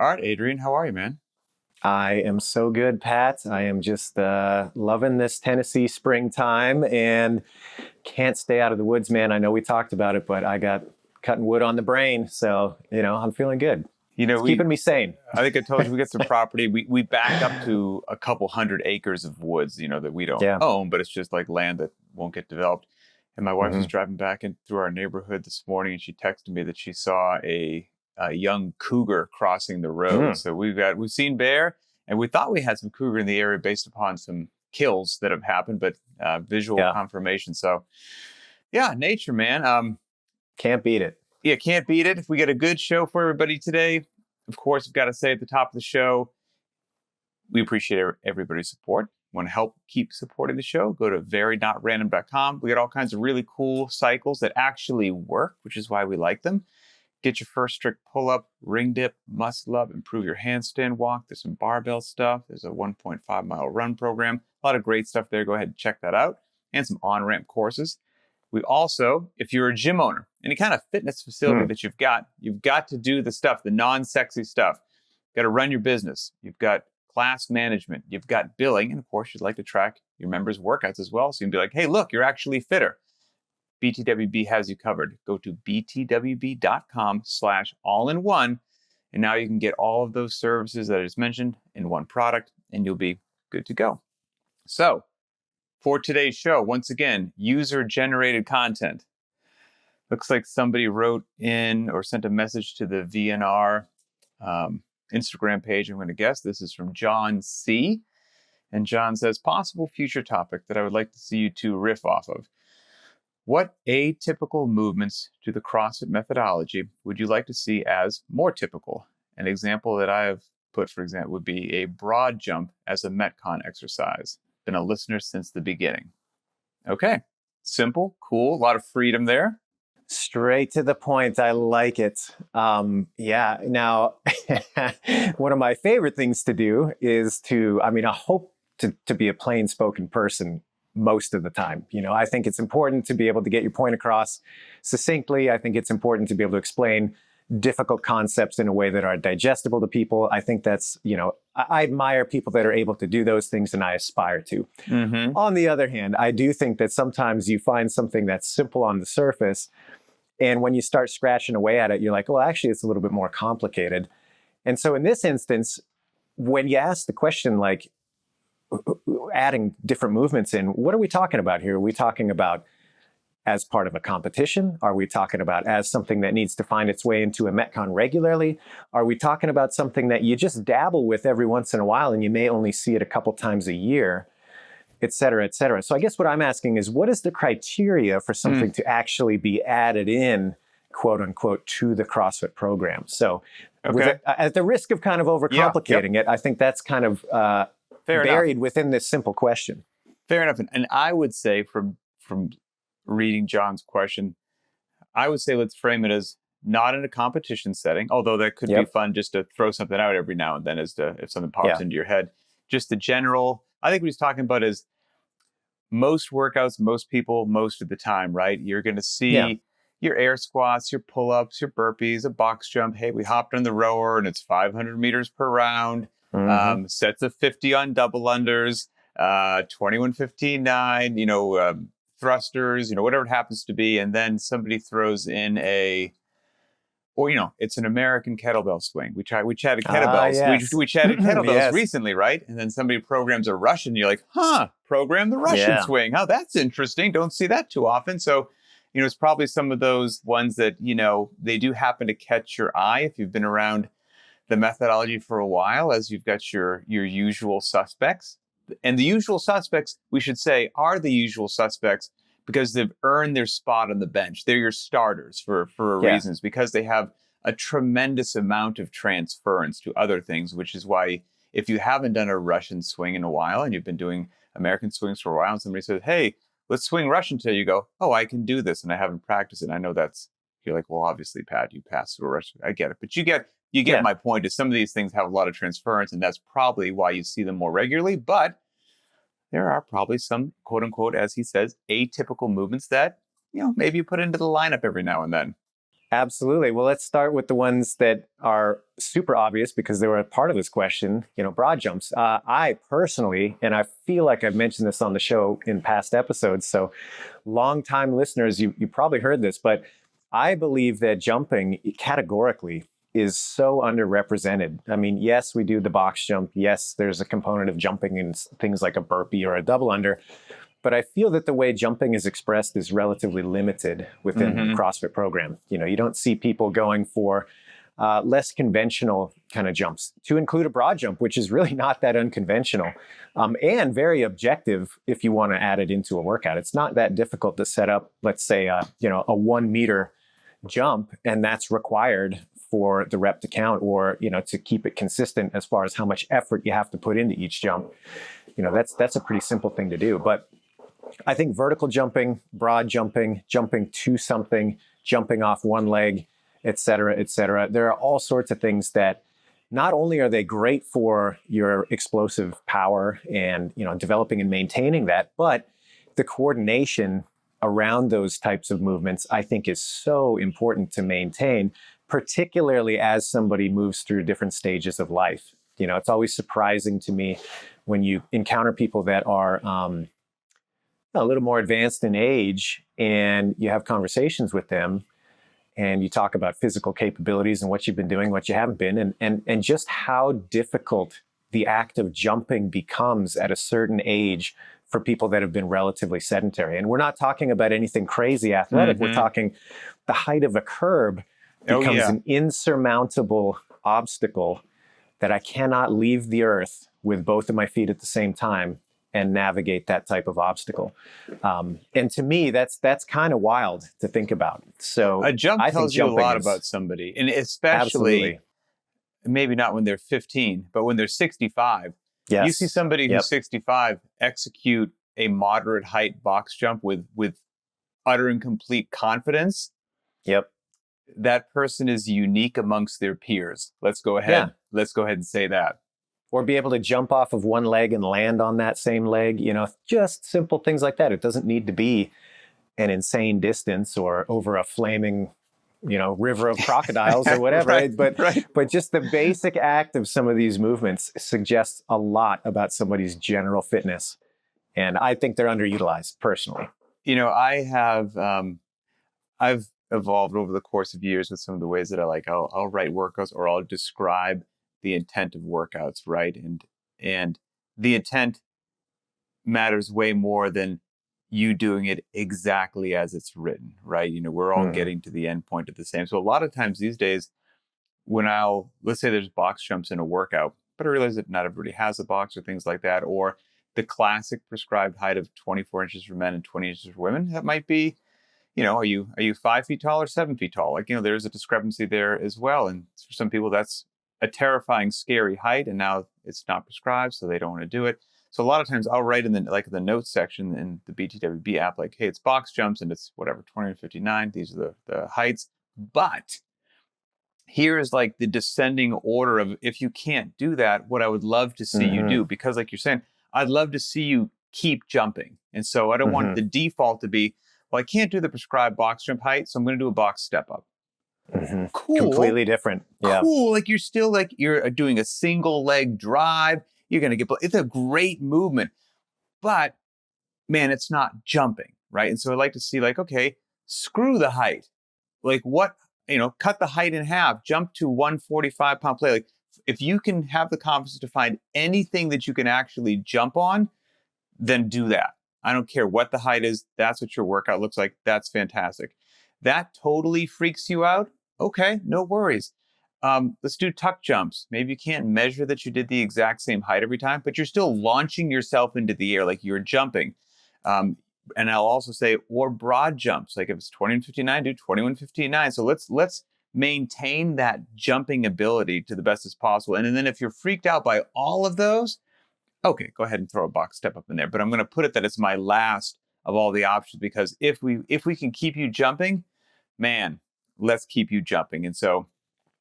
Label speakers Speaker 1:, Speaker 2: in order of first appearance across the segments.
Speaker 1: All right, Adrian, how are you, man?
Speaker 2: I am so good, Pat. I am just loving this Tennessee springtime and can't stay out of the woods, man. I know we talked about it, but I got cutting wood on the brain. So, I'm feeling good.
Speaker 1: You know,
Speaker 2: It's
Speaker 1: we
Speaker 2: keeping me sane.
Speaker 1: I think I told you we get some property. We back up to a couple hundred acres of woods, that we don't
Speaker 2: Yeah.
Speaker 1: own, but it's just like land that won't get developed. And my wife was
Speaker 2: Hmm.
Speaker 1: driving back in through our neighborhood this morning, and she texted me that she saw a young cougar crossing the road.
Speaker 2: Mm.
Speaker 1: So we've seen bear, and we thought we had some cougar in the area based upon some kills that have happened, but visual
Speaker 2: Yeah.
Speaker 1: confirmation. So yeah, nature, man.
Speaker 2: Can't beat it.
Speaker 1: Yeah, can't beat it. We got a good show for everybody today. Of course, we've got to say at the top of the show, we appreciate everybody's support. Want to help keep supporting the show? Go to very.random.com. We got all kinds of really cool cycles that actually work, which is why we like them. Get your first strict pull-up, ring dip, muscle up, improve your handstand walk. There's some barbell stuff. There's a 1.5-mile run program. A lot of great stuff there. Go ahead and check that out. And some on-ramp courses. We also, if you're a gym owner, any kind of fitness facility that you've got to do the stuff, the non-sexy stuff. You've got to run your business. You've got class management. You've got billing. And of course, you'd like to track your members' workouts as well. So you can be like, hey, look, you're actually fitter. btwb has you covered. Go to btwb.com/all-in-one. And now you can get all of those services that I just mentioned in one product, and you'll be good to go. So for today's show, once again, user-generated content. Looks like somebody wrote in or sent a message to the VNR Instagram page. I'm going to guess this is from John C. And John says, possible future topic that I would like to see you two riff off of. What atypical movements to the CrossFit methodology would you like to see as more typical? An example that I have put, for example, would be a broad jump as a Metcon exercise. Been a listener since the beginning. Okay, simple, cool, a lot of freedom there.
Speaker 2: Straight to the point. I like it. Yeah. Now, one of my favorite things to do is I hope to be a plain spoken person most of the time. I think it's important to be able to get your point across succinctly. I think it's important to be able to explain difficult concepts in a way that are digestible to people. I think that's, I admire people that are able to do those things, and I aspire to.
Speaker 1: Mm-hmm.
Speaker 2: On the other hand, I do think that sometimes you find something that's simple on the surface, and when you start scratching away at it, you're like, well, actually, it's a little bit more complicated. And so in this instance, when you ask the question, like adding different movements in, what are we talking about here? Are we talking about as part of a competition? Are we talking about as something that needs to find its way into a Metcon regularly? Are we talking about something that you just dabble with every once in a while and you may only see it a couple times a year, et cetera, et cetera? So I guess what I'm asking is, what is the criteria for something to actually be added in, quote unquote, to the CrossFit program? So at the risk of kind of overcomplicating it, I think that's kind of buried within this simple question.
Speaker 1: Fair enough. And I would say from reading John's question, I would say let's frame it as not in a competition setting, although that could be fun just to throw something out every now and then if something pops into your head. Just the general, I think what he's talking about is most workouts, most people, most of the time, right? You're going to see your air squats, your pull-ups, your burpees, a box jump. Hey, we hopped on the rower and it's 500 meters per round. Mm-hmm. Sets of 50 on double unders, 21, 15, 9, thrusters, whatever it happens to be. And then somebody throws in it's an American kettlebell swing. We chatted kettlebells.
Speaker 2: Yes.
Speaker 1: We chatted kettlebells recently, right? And then somebody programs a Russian. You're like, program the Russian swing. Oh, that's interesting. Don't see that too often. So, it's probably some of those ones that, they do happen to catch your eye if you've been around the methodology for a while, as you've got your usual suspects. And the usual suspects, we should say, are the usual suspects because they've earned their spot on the bench. They're your starters for reasons, because they have a tremendous amount of transference to other things, which is why if you haven't done a Russian swing in a while and you've been doing American swings for a while and somebody says, hey, let's swing Russian today, you go, oh, I can do this and I haven't practiced it. And I know you're like, well, obviously, Pat, you passed through a Russian. I get it. But you get my point, is some of these things have a lot of transference, and that's probably why you see them more regularly. But there are probably some, quote unquote, as he says, atypical movements that, maybe you put into the lineup every now and then.
Speaker 2: Absolutely. Well, let's start with the ones that are super obvious because they were a part of this question, broad jumps. I personally, and I feel like I've mentioned this on the show in past episodes, so longtime listeners, you probably heard this, but I believe that jumping categorically is so underrepresented. I mean, yes, we do the box jump. Yes, there's a component of jumping in things like a burpee or a double under. But I feel that the way jumping is expressed is relatively limited within the CrossFit program. You don't see people going for less conventional kind of jumps, to include a broad jump, which is really not that unconventional and very objective if you want to add it into a workout. It's not that difficult to set up, let's say, a 1 meter jump, and that's required for the rep to count, or to keep it consistent as far as how much effort you have to put into each jump. That's a pretty simple thing to do. But I think vertical jumping, broad jumping, jumping to something, jumping off one leg, et cetera, et cetera. There are all sorts of things that not only are they great for your explosive power and developing and maintaining that, but the coordination around those types of movements, I think, is so important to maintain, particularly as somebody moves through different stages of life. It's always surprising to me when you encounter people that are a little more advanced in age, and you have conversations with them and you talk about physical capabilities and what you've been doing, what you haven't been, and just how difficult the act of jumping becomes at a certain age for people that have been relatively sedentary. And we're not talking about anything crazy athletic. We're talking the height of a curb becomes an insurmountable obstacle that I cannot leave the earth with both of my feet at the same time and navigate that type of obstacle. And to me, that's kind of wild to think about. So
Speaker 1: a jump tells you a lot about somebody, and especially maybe not when they're 15, but when they're 65. Yes. You see somebody who's 65 execute a moderate height box jump with utter and complete confidence.
Speaker 2: Yep.
Speaker 1: That person is unique amongst their peers. Let's go ahead. Yeah. Let's go ahead and say that.
Speaker 2: Or be able to jump off of one leg and land on that same leg, just simple things like that. It doesn't need to be an insane distance or over a flaming, river of crocodiles or whatever.
Speaker 1: Right,
Speaker 2: but just the basic act of some of these movements suggests a lot about somebody's general fitness. And I think they're underutilized personally.
Speaker 1: I've evolved over the course of years with some of the ways that I'll write workouts, or I'll describe the intent of workouts, right? And the intent matters way more than you doing it exactly as it's written, right? We're all getting to the end point of the same. So a lot of times these days, when let's say there's box jumps in a workout, but I realize that not everybody has a box or things like that, or the classic prescribed height of 24 inches for men and 20 inches for women, that might be, are you 5 feet tall or 7 feet tall? There's a discrepancy there as well. And for some people, that's a terrifying, scary height, and now it's not prescribed, so they don't want to do it. So a lot of times I'll write in the notes section in the btwb app, hey, it's box jumps and it's whatever, 20 and 59. These are the heights. But here is the descending order of, if you can't do that, what I would love to see you do, because like you're saying, I'd love to see you keep jumping. And so I don't want the default to be, well, I can't do the prescribed box jump height, so I'm going to do a box step up. Cool.
Speaker 2: Completely different. Yeah.
Speaker 1: Cool. You're still you're doing a single leg drive. You're going to it's a great movement, but man, it's not jumping, right? And so I like to see okay, screw the height. What, cut the height in half, jump to 145-pound play. If you can have the confidence to find anything that you can actually jump on, then do that. I don't care what the height is. That's what your workout looks like. That's fantastic. That totally freaks you out. Okay, no worries. Let's do tuck jumps. Maybe you can't measure that you did the exact same height every time, but you're still launching yourself into the air like you're jumping. And I'll also say, or broad jumps. If it's 20 and 59, do 21, 59. So let's maintain that jumping ability to the best as possible. And then if you're freaked out by all of those, okay, go ahead and throw a box step up in there. But I'm going to put it that it's my last of all the options, because if we can keep you jumping, man, let's keep you jumping. And so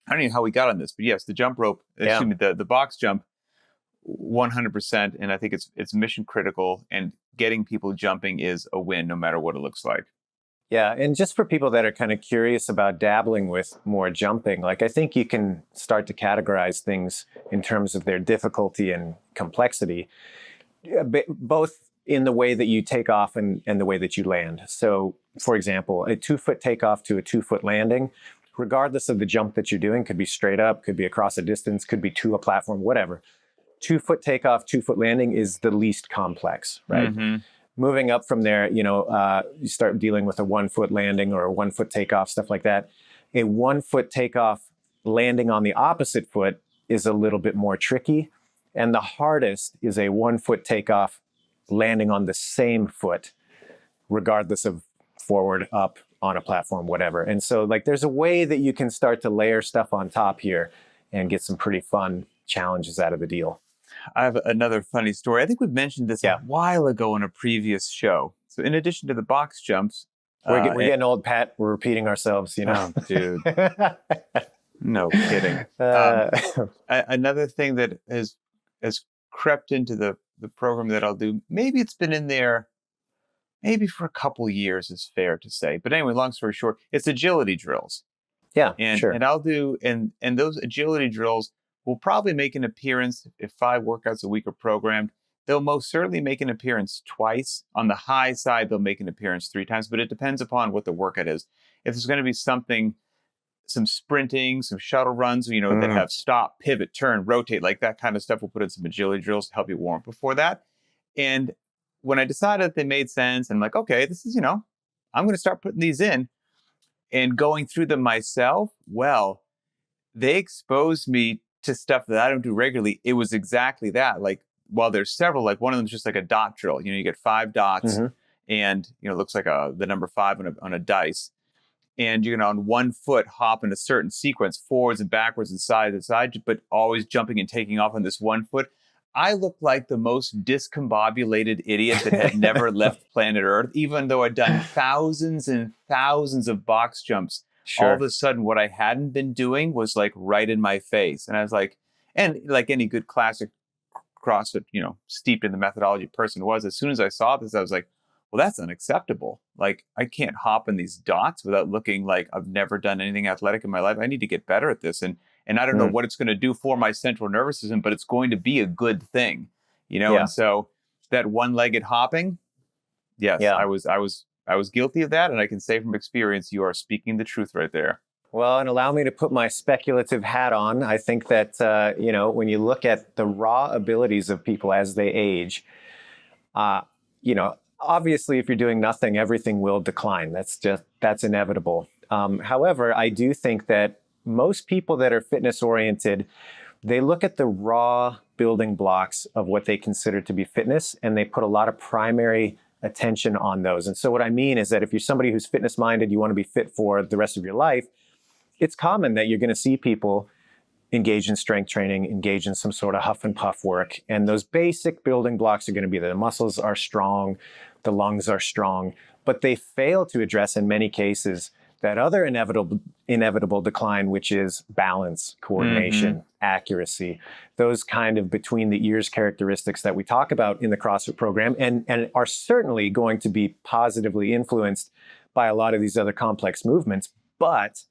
Speaker 1: I don't know how we got on this, but yes, the jump rope, the box jump, 100%. And I think it's mission critical, and getting people jumping is a win no matter what it looks like.
Speaker 2: Yeah, and just for people that are kind of curious about dabbling with more jumping, like I think you can start to categorize things in terms of their difficulty and complexity, both in the way that you take off and the way that you land. So, for example, a 2-foot takeoff to a 2-foot landing, regardless of the jump that you're doing, could be straight up, could be across a distance, could be to a platform, whatever. 2-foot takeoff, 2-foot landing is the least complex, right?
Speaker 1: Mm-hmm.
Speaker 2: Moving up from there, you start dealing with a 1-foot landing or a 1-foot takeoff, stuff like that. A 1-foot takeoff landing on the opposite foot is a little bit more tricky. And the hardest is a 1-foot takeoff landing on the same foot, regardless of forward, up, on a platform, whatever. And so like there's a way that you can start to layer stuff on top here and get some pretty fun challenges out of the deal.
Speaker 1: I have another funny story. I think we mentioned this a while ago in a previous show. So in addition to the box jumps,
Speaker 2: we're getting old, Pat. We're repeating ourselves,
Speaker 1: Oh, dude. No kidding. Another thing that has crept into the program that I'll do, maybe it's been in there maybe for a couple years is fair to say. But anyway, long story short, it's agility drills.
Speaker 2: Yeah,
Speaker 1: and,
Speaker 2: sure.
Speaker 1: And I'll do, and those agility drills will probably make an appearance if 5 workouts a week are programmed. They'll most certainly make an appearance twice. On the high side, they'll make an appearance 3 times, but it depends upon what the workout is. If there's going to be something, some sprinting, some shuttle runs, that have stop, pivot, turn, rotate, like that kind of stuff, we'll put in some agility drills to help you warm up before that. And when I decided that they made sense, I'm like, okay, this is, I'm going to start putting these in and going through them myself. Well, they exposed me to stuff that I don't do regularly. It was exactly that. Like, while there's several, like one of them is just like a dot drill. You get 5 dots and, it looks like the number 5 on a dice. And you're going to on 1 foot hop in a certain sequence, forwards and backwards and side to side, but always jumping and taking off on this 1 foot. I looked like the most discombobulated idiot that had never left planet Earth, even though I'd done thousands and thousands of box jumps. Sure. All of a sudden, what I hadn't been doing was like right in my face. And I was like, and like any good classic CrossFit, steeped in the methodology person was, as soon as I saw this, I was like, well, that's unacceptable. Like, I can't hop in these dots without looking like I've never done anything athletic in my life. I need to get better at this. And I don't know what it's going to do for my central nervous system, but it's going to be a good thing, And so that one-legged hopping, yes, I was guilty of that. And I can say from experience, you are speaking the truth right there.
Speaker 2: Well, and allow me to put my speculative hat on. I think that, when you look at the raw abilities of people as they age, obviously, if you're doing nothing, everything will decline. That's inevitable. However, I do think that most people that are fitness oriented, they look at the raw building blocks of what they consider to be fitness, and they put a lot of primary attention on those. And so what I mean is that if you're somebody who's fitness minded, you want to be fit for the rest of your life, it's common that you're going to see people engage in strength training, engage in some sort of huff and puff work. And those basic building blocks are going to be that the muscles are strong, the lungs are strong, but they fail to address in many cases that other inevitable decline, which is balance, coordination, accuracy, those kind of between the ears characteristics that we talk about in the CrossFit program, and are certainly going to be positively influenced by a lot of these other complex movements. But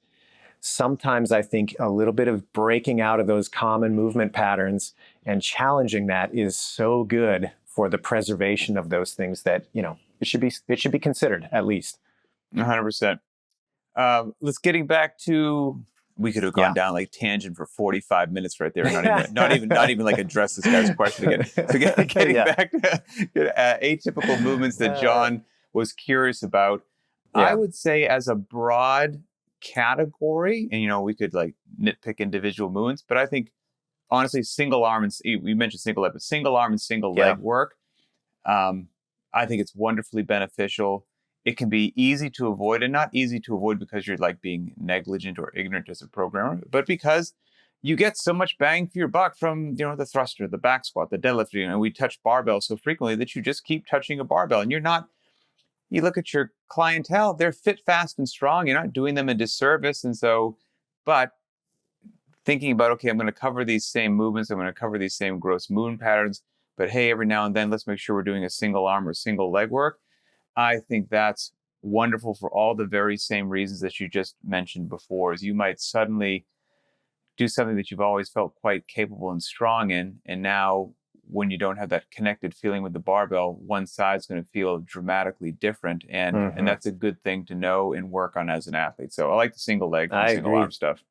Speaker 2: sometimes I think a little bit of breaking out of those common movement patterns and challenging that is so good for the preservation of those things that, it should be considered at least.
Speaker 1: 100%. Let's getting back to, we could have gone down like tangent for 45 minutes right there. Not even like address this guy's question again. So getting back to atypical movements that John was curious about. I would say as a broad category, and we could like nitpick individual movements, but I think honestly, single arm and we mentioned single leg, but single arm and single leg work, I think it's wonderfully beneficial. It can be easy to avoid, and not easy to avoid because you're like being negligent or ignorant as a programmer, but because you get so much bang for your buck from, the thruster, the back squat, the deadlift, and we touch barbell so frequently that you just keep touching a barbell, and you look at your clientele, they're fit, fast, and strong. You're not doing them a disservice. And so, but thinking about, okay, I'm going to cover these same movements. I'm going to cover these same gross movement patterns. But hey, every now and then, let's make sure we're doing a single arm or single leg work. I think that's wonderful for all the very same reasons that you just mentioned before. Is you might suddenly do something that you've always felt quite capable and strong in, and now when you don't have that connected feeling with the barbell, one side's going to feel dramatically different, and that's a good thing to know and work on as an athlete. So I like the single leg and single arm stuff.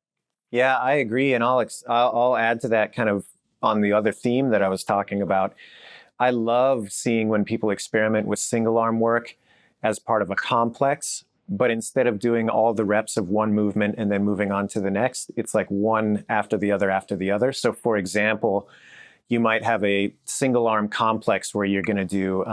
Speaker 2: Yeah, I agree, and I'll add to that kind of on the other theme that I was talking about. I love seeing when people experiment with single arm work as part of a complex, but instead of doing all the reps of one movement and then moving on to the next, it's like one after the other after the other. So for example, you might have a single arm complex where you're going to do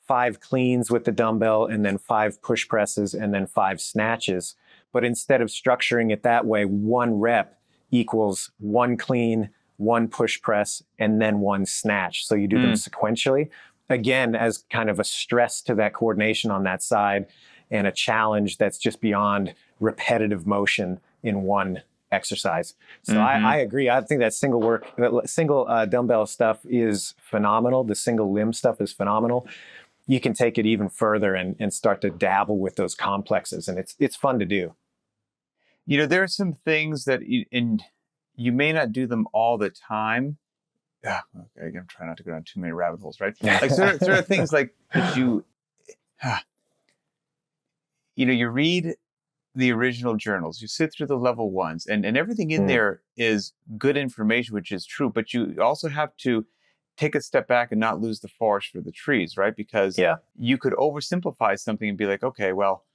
Speaker 2: 5 cleans with the dumbbell and then 5 push presses and then 5 snatches. But instead of structuring it that way, 1 rep equals 1 clean, 1 push press, and then 1 snatch. So you do them sequentially, again, as kind of a stress to that coordination on that side and a challenge that's just beyond repetitive motion in one exercise. So I agree. I think that single dumbbell stuff is phenomenal. The single limb stuff is phenomenal. You can take it even further and start to dabble with those complexes, and it's fun to do.
Speaker 1: You know, there are some things that you may not do them all the time. Okay, I'm trying not to go down too many rabbit holes, right? Like there are things like that you read the original journals, you sit through the level 1s, and everything in there is good information, which is true, but you also have to take a step back and not lose the forest for the trees, right? Because you could oversimplify something and be like, okay, well,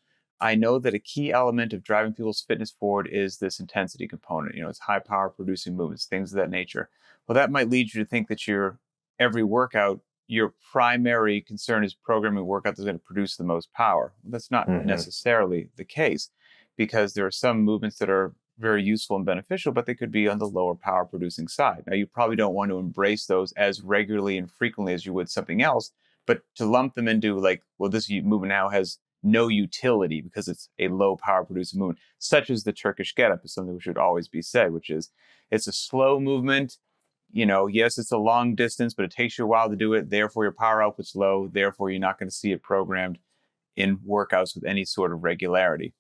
Speaker 1: I know that a key element of driving people's fitness forward is this intensity component. You know, it's high power producing movements, things of that nature. Well, that might lead you to think that every workout, your primary concern is programming a workout that's going to produce the most power. Well, that's not necessarily the case, because there are some movements that are very useful and beneficial, but they could be on the lower power producing side. Now, you probably don't want to embrace those as regularly and frequently as you would something else, but to lump them into like, well, this movement now has no utility because it's a low power producing movement, such as the Turkish get-up, is something which should always be said, which is it's a slow movement. You know, yes, it's a long distance, but it takes you a while to do it. Therefore, your power output's low. Therefore, you're not going to see it programmed in workouts with any sort of regularity.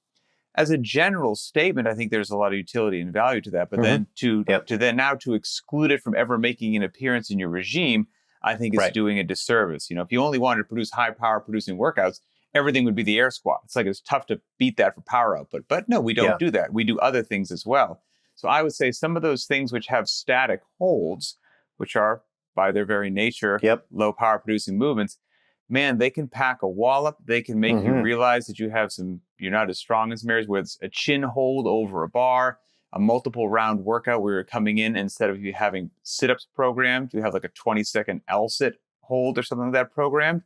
Speaker 1: As a general statement, I think there's a lot of utility and value to that. But then to exclude it from ever making an appearance in your regime, I think is doing a disservice. You know, if you only wanted to produce high power producing workouts, everything would be the air squat. It's like it's tough to beat that for power output. But no, we don't do that. We do other things as well. So I would say some of those things which have static holds, which are by their very nature, low power producing movements, man, they can pack a wallop. They can make you realize that you're not as strong as some areas, where it's a chin hold over a bar, a multiple round workout where you're coming in, instead of you having sit-ups programmed, you have like a 20-second L-sit hold or something like that programmed.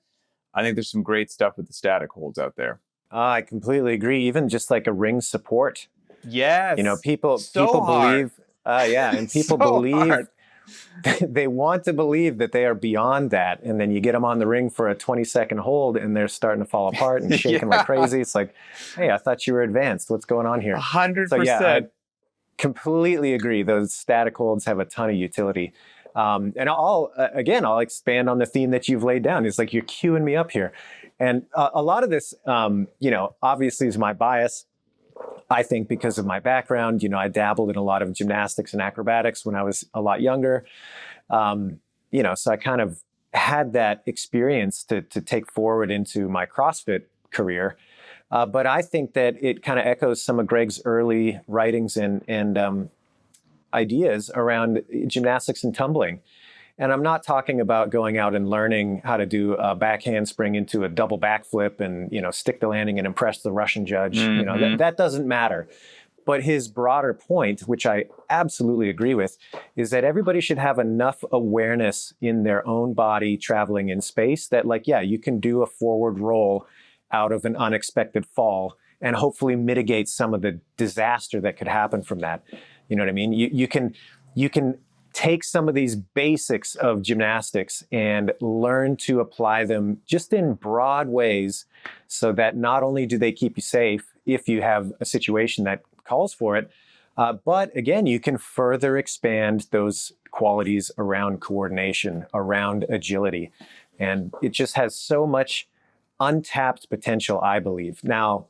Speaker 1: I think there's some great stuff with the static holds out there.
Speaker 2: I completely agree. Even just like a ring support.
Speaker 1: Yes.
Speaker 2: You know, people believe, and people believe, they want to believe that they are beyond that. And then you get them on the ring for a 20-second hold and they're starting to fall apart and shaking like crazy. It's like, hey, I thought you were advanced. What's going on here?
Speaker 1: 100%.
Speaker 2: So yeah, I completely agree. Those static holds have a ton of utility. And I'll expand on the theme that you've laid down. It's like you're queuing me up here. And a lot of this, obviously is my bias. I think because of my background, I dabbled in a lot of gymnastics and acrobatics when I was a lot younger. So I kind of had that experience to take forward into my CrossFit career. But I think that it kind of echoes some of Greg's early writings and ideas around gymnastics and tumbling. And I'm not talking about going out and learning how to do a back handspring into a double backflip and, stick the landing and impress the Russian judge. That doesn't matter. But his broader point, which I absolutely agree with, is that everybody should have enough awareness in their own body traveling in space that, you can do a forward roll out of an unexpected fall and hopefully mitigate some of the disaster that could happen from that. You know what I mean? You can take some of these basics of gymnastics and learn to apply them just in broad ways, so that not only do they keep you safe if you have a situation that calls for it, but again, you can further expand those qualities around coordination, around agility. And it just has so much untapped potential, I believe. Now,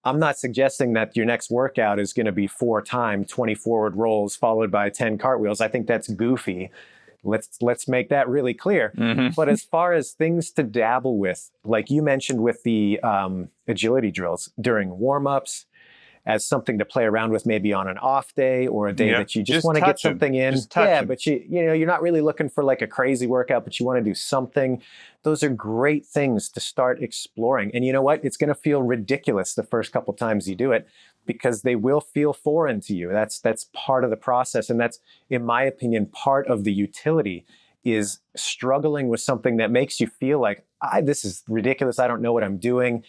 Speaker 2: I'm not suggesting that your next workout is going to be 4-time 20 forward rolls followed by 10 cartwheels. I think that's goofy. Let's make that really clear.
Speaker 1: Mm-hmm.
Speaker 2: But as far as things to dabble with, like you mentioned with the agility drills during warm-ups, as something to play around with maybe on an off day or a day that you just want to get something in. Yeah, but you're not really looking for like a crazy workout, but you want to do something. Those are great things to start exploring. And you know what? It's going to feel ridiculous the first couple times you do it because they will feel foreign to you. That's part of the process. And that's, in my opinion, part of the utility is struggling with something that makes you feel like, this is ridiculous. I don't know what I'm doing.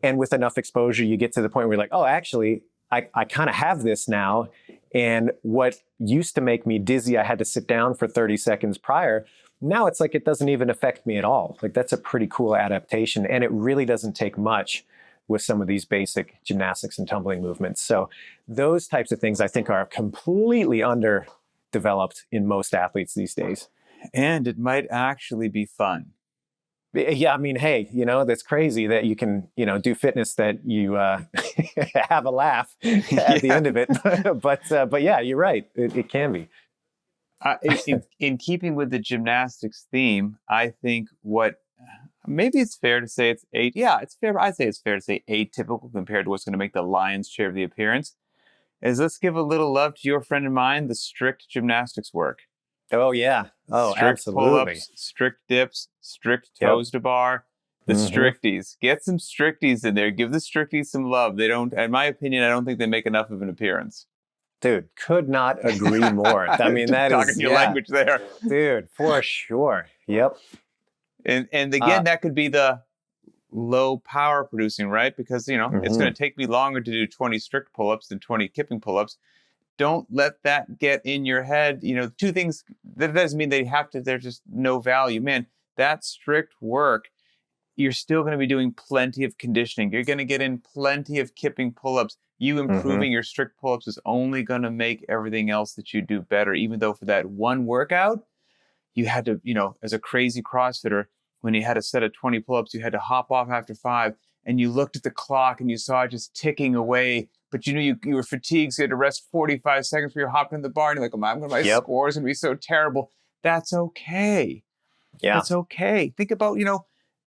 Speaker 2: And with enough exposure, you get to the point where you're like, oh, actually, I kind of have this now. And what used to make me dizzy, I had to sit down for 30 seconds prior. Now it's like it doesn't even affect me at all. Like that's a pretty cool adaptation. And it really doesn't take much with some of these basic gymnastics and tumbling movements. So those types of things I think are completely underdeveloped in most athletes these days.
Speaker 1: And it might actually be fun.
Speaker 2: Yeah, I mean, hey, that's crazy that you can, do fitness that you have a laugh at the end of it. But yeah, you're right. It can be.
Speaker 1: In keeping with the gymnastics theme, I think maybe it's fair to say it's it's fair. I'd say it's fair to say atypical compared to what's going to make the lion's share of the appearance. Is let's give a little love to your friend of mine, the strict gymnastics work.
Speaker 2: Oh, yeah. Oh,
Speaker 1: strict
Speaker 2: absolutely.
Speaker 1: Pull-ups, strict dips, strict toes to bar, the stricties. Get some stricties in there. Give the stricties some love. They don't, in my opinion, I don't think they make enough of an appearance.
Speaker 2: Dude, could not agree more. I mean, that is
Speaker 1: talking your language there.
Speaker 2: Dude, for sure. Yep.
Speaker 1: And again, that could be the low power producing, right? Because, it's going to take me longer to do 20 strict pull-ups than 20 kipping pull-ups. Don't let that get in your head. Two things, that doesn't mean there's just no value. Man, that strict work, you're still going to be doing plenty of conditioning. You're going to get in plenty of kipping pull-ups. You improving your strict pull-ups is only going to make everything else that you do better. Even though for that one workout, you had to, as a crazy CrossFitter, when you had a set of 20 pull-ups, you had to hop off after 5 and you looked at the clock and you saw it just ticking away. But you knew you were fatigued, so you had to rest 45 seconds before you're hopping in the bar. And you're like, my score's going to be so terrible. That's okay. Yeah. That's okay. Think about,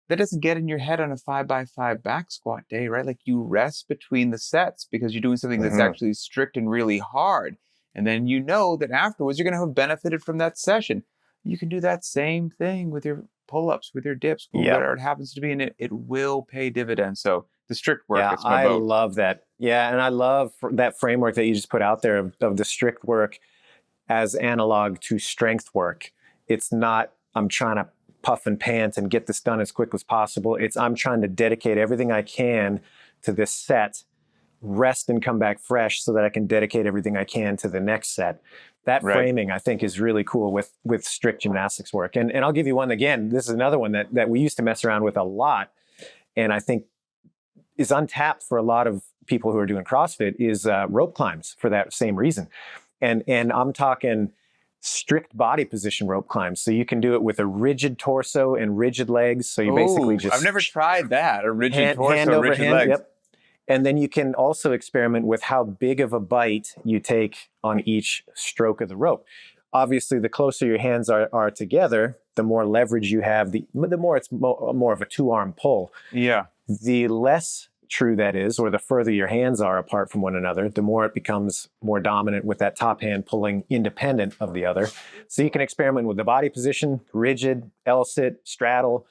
Speaker 1: that doesn't get in your head on a 5x5 back squat day, right? Like you rest between the sets because you're doing something that's actually strict and really hard. And then you know that afterwards, you're going to have benefited from that session. You can do that same thing with your pull-ups, with your dips, whatever it happens to be, and it will pay dividends. So the strict work, that's my vote.
Speaker 2: I love that. Yeah, and I love that framework that you just put out there of the strict work as analog to strength work. It's not, I'm trying to puff and pant and get this done as quick as possible. It's, I'm trying to dedicate everything I can to this set, rest and come back fresh so that I can dedicate everything I can to the next set. That framing, I think, is really cool with strict gymnastics work. And I'll give you one again. This is another one that we used to mess around with a lot, and I think is untapped for a lot of people who are doing CrossFit, is rope climbs for that same reason. And I'm talking strict body position rope climbs. So you can do it with a rigid torso and rigid legs. So you basically just...
Speaker 1: I've never tried that, a rigid torso, hand over rigid hand, legs.
Speaker 2: Yep. And then you can also experiment with how big of a bite you take on each stroke of the rope. Obviously, the closer your hands are together, the more leverage you have, the more it's more of a two-arm pull.
Speaker 1: Yeah.
Speaker 2: The less true that is, or the further your hands are apart from one another, the more it becomes more dominant with that top hand pulling independent of the other. So you can experiment with the body position, rigid, L-sit, straddle.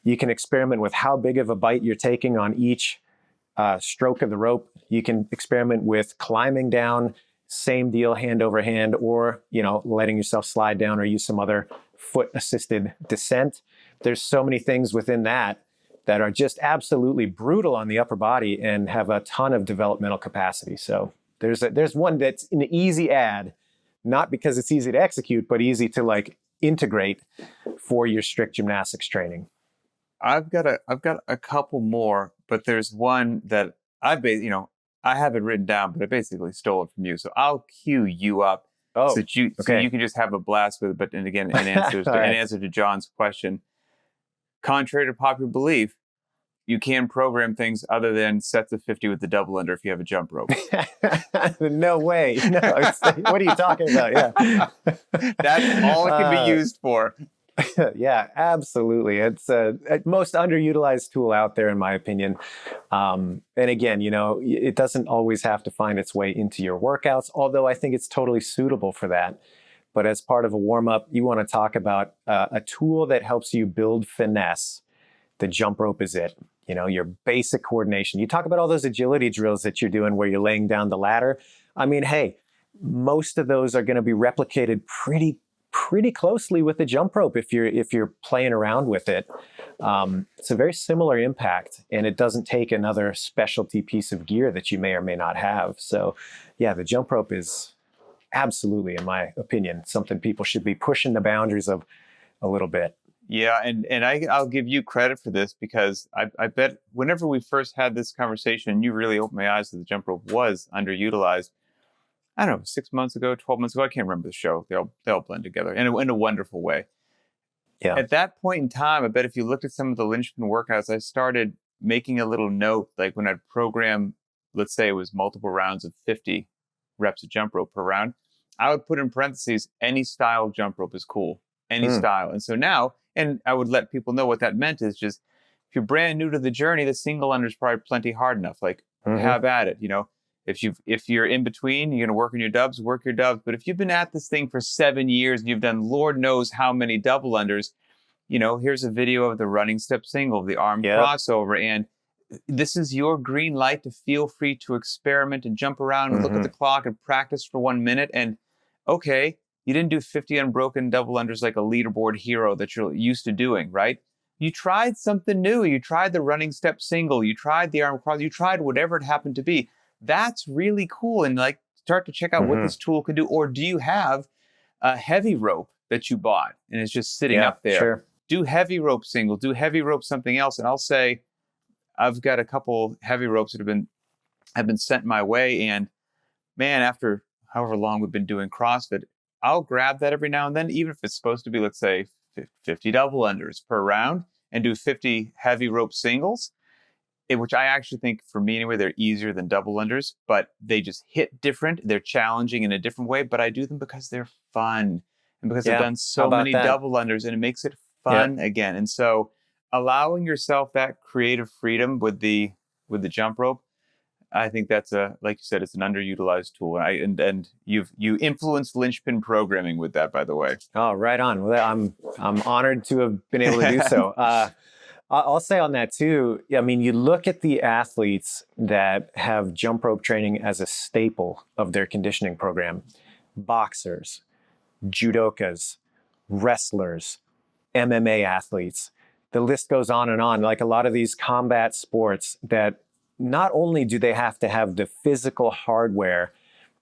Speaker 2: You can experiment with how big of a bite you're taking on each stroke of the rope. You can experiment with climbing down, same deal, hand over hand, or, letting yourself slide down or use some other foot assisted descent. There's so many things within that are just absolutely brutal on the upper body and have a ton of developmental capacity. So there's one that's an easy add, not because it's easy to execute, but easy to integrate for your strict gymnastics training.
Speaker 1: I've got a couple more, but there's one that I have it written down, but I basically stole it from you. So I'll cue you up so you can just have a blast with it. But and again, in answer to John's question, contrary to popular belief, you can program things other than sets of 50 with the double under if you have a jump rope.
Speaker 2: No way. No, what are you talking about? Yeah.
Speaker 1: That's all it can be used for.
Speaker 2: Yeah, absolutely. It's a most underutilized tool out there, in my opinion. And again, it doesn't always have to find its way into your workouts, although I think it's totally suitable for that. But as part of a warm-up, you want to talk about a tool that helps you build finesse. The jump rope is it. Your basic coordination. You talk about all those agility drills that you're doing where you're laying down the ladder. I mean, hey, most of those are going to be replicated pretty closely with the jump rope if you're playing around with it. It's a very similar impact, and it doesn't take another specialty piece of gear that you may or may not have. So yeah, the jump rope is absolutely, in my opinion, something people should be pushing the boundaries of a little bit.
Speaker 1: Yeah, and I'll give you credit for this because I bet whenever we first had this conversation, you really opened my eyes that the jump rope was underutilized. I don't know, 6 months ago, 12 months ago, I can't remember the show. They all blend together in a wonderful way.
Speaker 2: Yeah.
Speaker 1: At that point in time, I bet if you looked at some of the Linchpin workouts, I started making a little note, like when I'd program, let's say it was multiple rounds of 50 reps of jump rope per round, I would put in parentheses, any style jump rope is cool, any style. And so now, and I would let people know what that meant is just, if you're brand new to the journey, the single under is probably plenty hard enough. Like, have at it, If you're in between, you're going to work on your dubs, work your dubs. But if you've been at this thing for 7 years and you've done Lord knows how many double unders, here's a video of the running step single, the arm crossover. And this is your green light to feel free to experiment and jump around and look at the clock and practice for 1 minute. And okay, you didn't do 50 unbroken double unders like a leaderboard hero that you're used to doing, right? You tried something new. You tried the running step single. You tried the arm cross. You tried whatever it happened to be. That's really cool. And like, start to check out what this tool can do. Or do you have a heavy rope that you bought and it's just sitting up there?
Speaker 2: Sure.
Speaker 1: Do heavy rope single, do heavy rope something else. And I'll say, I've got a couple heavy ropes that have been sent my way. And man, after however long we've been doing CrossFit, I'll grab that every now and then, even if it's supposed to be, let's say, 50 double unders per round and do 50 heavy rope singles. Which I actually think, for me anyway, they're easier than double unders, but they just hit different. They're challenging in a different way, but I do them because they're fun and because I've done so many double unders, and it makes it fun again. And so allowing yourself that creative freedom with the jump rope, I think that's like you said, it's an underutilized tool. And you influenced Linchpin programming with that, by the way.
Speaker 2: Oh, right on. Well, I'm honored to have been able to do so. I'll say on that too, I mean, you look at the athletes that have jump rope training as a staple of their conditioning program: boxers, judokas, wrestlers, MMA athletes. The list goes on and on. Like a lot of these combat sports that not only do they have to have the physical hardware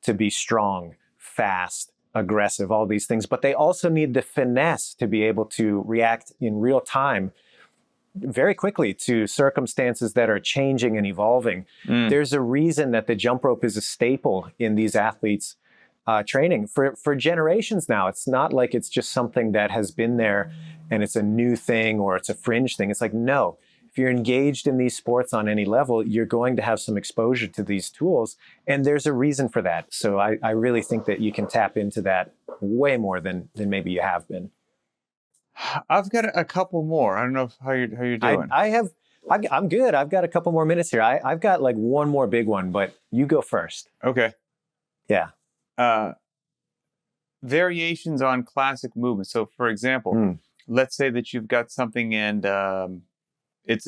Speaker 2: to be strong, fast, aggressive, all these things, but they also need the finesse to be able to react in real time very quickly to circumstances that are changing and evolving. There's a reason that the jump rope is a staple in these athletes' training for generations now. It's not like it's just something that has been there and it's a new thing or it's a fringe thing. It's like, no, if you're engaged in these sports on any level, you're going to have some exposure to these tools, and there's a reason for that. So I really think that you can tap into that way more than maybe you have been.
Speaker 1: I've got a couple more. I don't know how you're doing.
Speaker 2: I'm good. I've got a couple more minutes here. I've got like one more big one, but you go first.
Speaker 1: Okay.
Speaker 2: Yeah.
Speaker 1: Variations on classic movements. So, for example, let's say that you've got something and it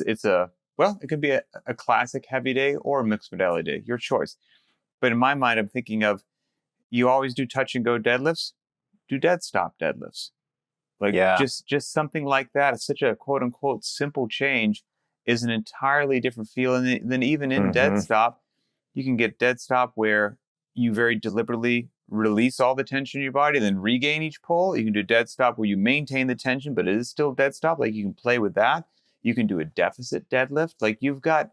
Speaker 1: could be a classic heavy day or a mixed modality day, your choice. But in my mind, I'm thinking of, you always do touch and go deadlifts, do dead stop deadlifts. Like just something like that. It's such a quote unquote simple change is an entirely different feeling than even in dead stop. You can get dead stop where you very deliberately release all the tension in your body, then regain each pull. You can do dead stop where you maintain the tension, but it is still dead stop. Like, you can play with that. You can do a deficit deadlift. Like, you've got,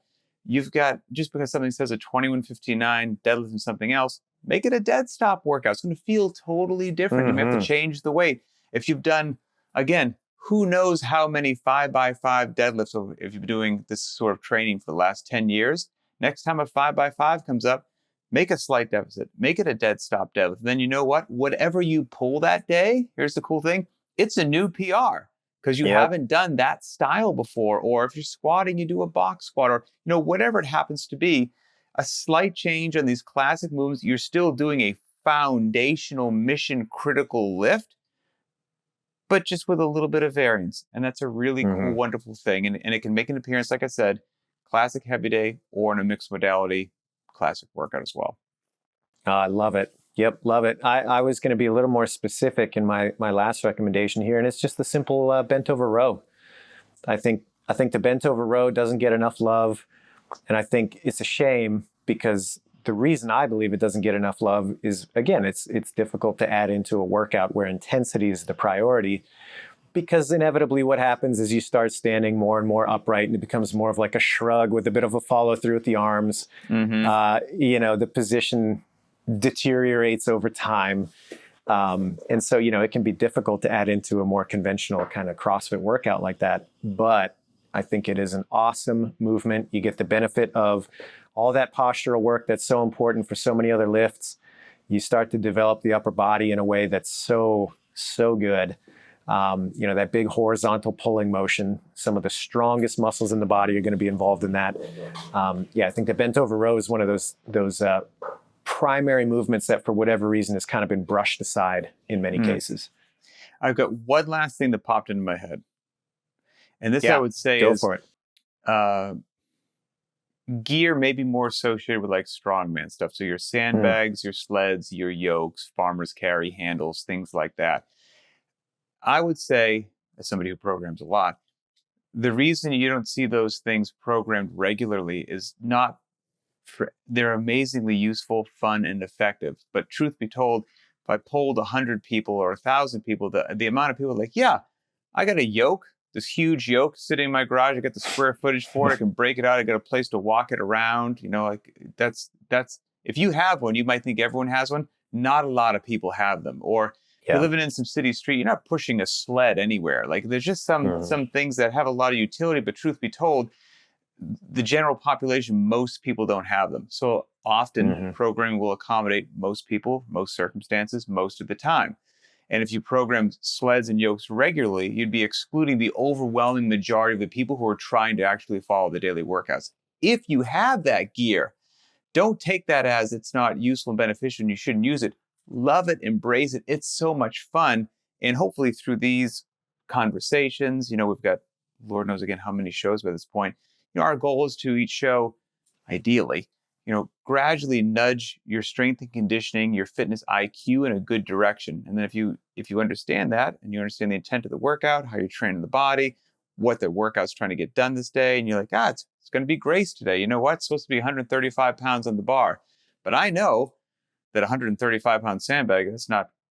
Speaker 1: just because something says a 2159 deadlift and something else, make it a dead stop workout. It's going to feel totally different. You may have to change the weight. If you've done, again, who knows how many 5x5 deadlifts. So if you've been doing this sort of training for the last 10 years, next time a 5x5 comes up, make a slight deficit, make it a dead stop deadlift. Then you know what? Whatever you pull that day, here's the cool thing, it's a new PR because you haven't done that style before. Or if you're squatting, you do a box squat, or whatever it happens to be, a slight change on these classic movements, you're still doing a foundational mission critical lift, but just with a little bit of variance. And that's a really cool, wonderful thing. And it can make an appearance, like I said, classic heavy day or in a mixed modality classic workout as well.
Speaker 2: I love it. Yep, love it. I was going to be a little more specific in my last recommendation here, and it's just the simple bent over row. I think the bent over row doesn't get enough love, and I think it's a shame because the reason I believe it doesn't get enough love is, again, it's difficult to add into a workout where intensity is the priority, because inevitably what happens is you start standing more and more upright and it becomes more of like a shrug with a bit of a follow through with the arms. The position deteriorates over time. And so, it can be difficult to add into a more conventional kind of CrossFit workout like that. But I think it is an awesome movement. You get the benefit of all that postural work that's so important for so many other lifts. You start to develop the upper body in a way that's so good. That big horizontal pulling motion, some of the strongest muscles in the body are going to be involved in that. I think the bent over row is one of those primary movements that for whatever reason has kind of been brushed aside in many cases.
Speaker 1: I've got one last thing that popped into my head. And this I would say
Speaker 2: go
Speaker 1: is
Speaker 2: for it.
Speaker 1: Gear may be more associated with like strongman stuff. So your sandbags, your sleds, your yokes, farmer's carry handles, things like that. I would say, as somebody who programs a lot, the reason you don't see those things programmed regularly is not they're amazingly useful, fun, and effective. But truth be told, if I polled 100 people or 1,000 people, the amount of people like, yeah, I got a yoke, this huge yoke sitting in my garage. I got the square footage for it. I can break it out. I got a place to walk it around. That's if you have one, you might think everyone has one. Not a lot of people have them. Or you're living in some city street, you're not pushing a sled anywhere. Like there's just some things that have a lot of utility, but truth be told, the general population, most people don't have them. So often programming will accommodate most people, most circumstances, most of the time. And if you program sleds and yokes regularly, you'd be excluding the overwhelming majority of the people who are trying to actually follow the daily workouts. If you have that gear, don't take that as it's not useful and beneficial and you shouldn't use it. Love it, embrace it. It's so much fun. And hopefully through these conversations, we've got, Lord knows again how many shows by this point. Our goal is to each show, ideally, gradually nudge your strength and conditioning, your fitness IQ in a good direction. And then if you understand that and you understand the intent of the workout, how you're training the body, what the workout's trying to get done this day, and you're like, it's going to be grace today. You know what? It's supposed to be 135 pounds on the bar. But I know that 135 pound sandbag,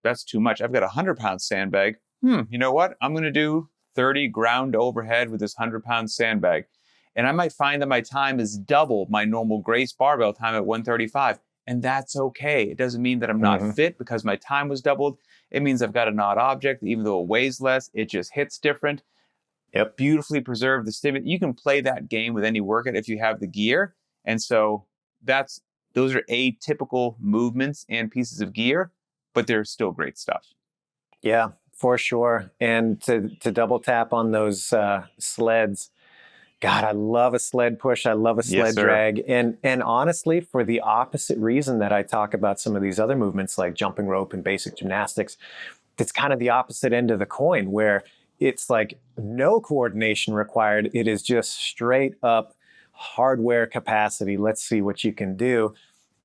Speaker 1: that's too much. I've got a 100-pound sandbag. You know what? I'm going to do 30 ground overhead with this 100-pound sandbag. And I might find that my time is double my normal Grace barbell time at 135. And that's okay. It doesn't mean that I'm not fit because my time was doubled. It means I've got an odd object. Even though it weighs less, it just hits different. Beautifully preserve the stimulus. You can play that game with any workout if you have the gear. And so those are atypical movements and pieces of gear, but they're still great stuff.
Speaker 2: Yeah, for sure. And to double tap on those sleds, God, I love a sled push. I love a sled drag. And honestly, for the opposite reason that I talk about some of these other movements like jumping rope and basic gymnastics, it's kind of the opposite end of the coin where it's like no coordination required. It is just straight up hardware capacity. Let's see what you can do.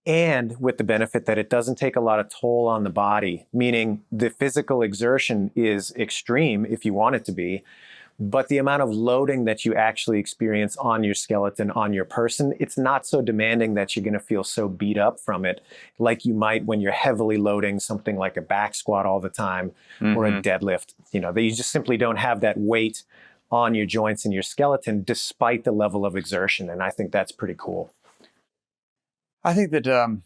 Speaker 2: And with the benefit that it doesn't take a lot of toll on the body, meaning the physical exertion is extreme if you want it to be, but the amount of loading that you actually experience on your skeleton, on your person, it's not so demanding that you're going to feel so beat up from it like you might when you're heavily loading something like a back squat all the time or a deadlift. That you just simply don't have that weight on your joints and your skeleton despite the level of exertion. And I think that's pretty cool.
Speaker 1: I think that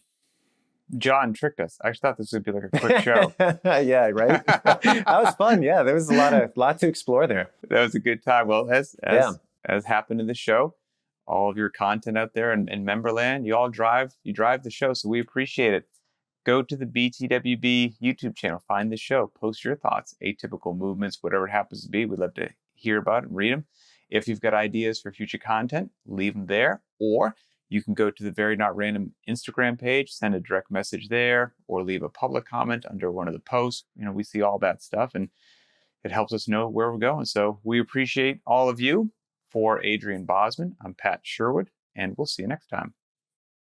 Speaker 1: John tricked us. I thought this would be like a quick show.
Speaker 2: Yeah, right. That was fun. Yeah, there was a lot to explore there.
Speaker 1: That was a good time. Well, as happened in the show, all of your content out there in Memberland, you drive the show, so we appreciate it. Go to the BTWB YouTube channel, find the show, post your thoughts, atypical movements, whatever it happens to be. We'd love to hear about it and read them. If you've got ideas for future content, leave them there, or you can go to the Very Not Random Instagram page, send a direct message there, or leave a public comment under one of the posts. We see all that stuff, and it helps us know where we're going. So we appreciate all of you. For Adrian Bosman, I'm Pat Sherwood, and we'll see you next time.